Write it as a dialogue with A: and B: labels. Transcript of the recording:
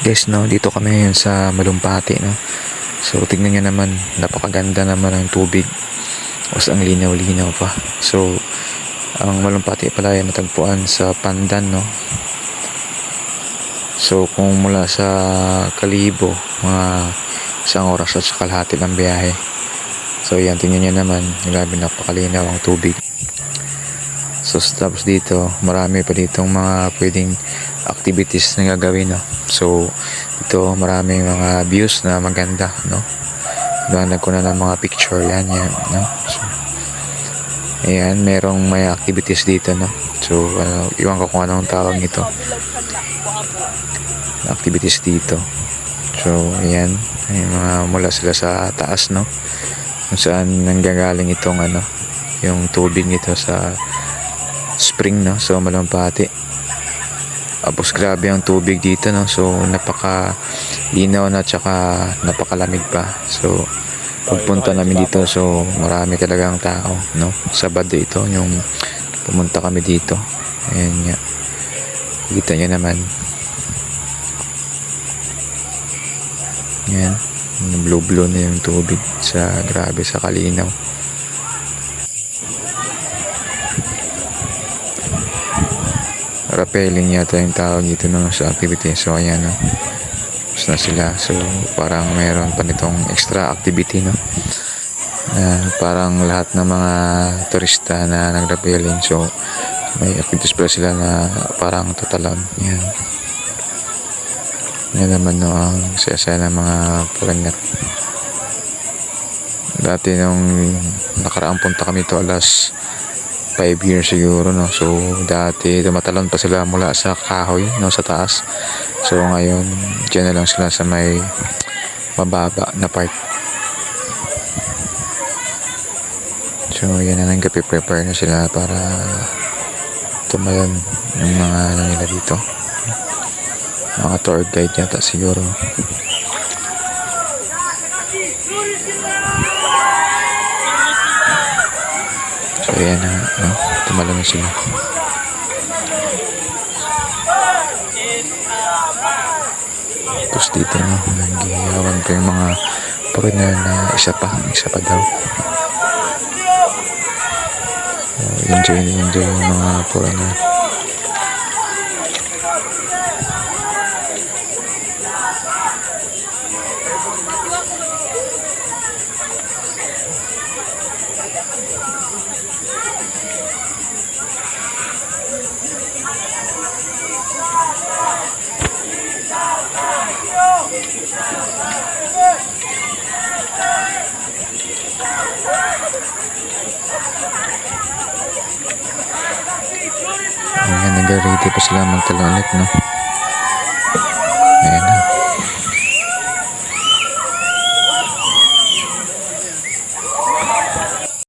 A: Guys, no, dito kami ngayon sa Malumpati, no. So, tignan nyo naman, napakaganda naman ng tubig. Tapos ang linaw-linaw pa. So, ang Malumpati pala ay matagpuan sa Pandan, no. So, kung mula sa Kalibo, mga isang oras at sa kalahati ng biyahe. So, yan, tingnan nyo naman, grabe napakalinaw ang tubig. So, tapos dito, marami pa ditong mga pwedeng activities na gagawin, no. So, dito maraming mga views na maganda, no. Doon ko na ng mga picture, yan, no. So, ayan, merong may activities dito, no. So, iwan ko kung anong tawag nito. Activities dito. So, ayan, yung mga mula sila sa taas, no. Kung saan nanggagaling itong yung tubig nito sa spring, no. So, Malumpati. Tapos grabe ang tubig dito, no. So napaka linaw na, tsaka napakalamig pa. So pagpunta namin dito, so marami talagang tao, no. Sabado ito yung pumunta kami dito. Ayan nga, kita nyo naman, yan, blue na yung tubig, sa grabe sa kalinaw. Rappelling yata yung tawag dito, no, sa activity. So ayan, no, tapos na sila. So parang meron pa nitong extra activity, no, parang lahat ng mga turista na nag-rappelling, so may activities pala sila na parang tutalon. Yan naman, no, ang saya ng mga foreigner. Dati nung nakaraang punta kami to, alas 5 years siguro, no. So dati tumatalon pa sila mula sa kahoy, no, sa taas. So ngayon diyan na lang sila sa may mababa na part. So yan na, nagpe-prepare na sila para tumalon yung mga nila dito, mga tour guide yata siguro. So ayan na, no, tumalon na sila. Tapos dito, no, naghihawan pa yung mga foreigner na isa pa daw. Enjoy yung mga foreigner. Ayan, nag-ready pa sila magtalon ulit, no.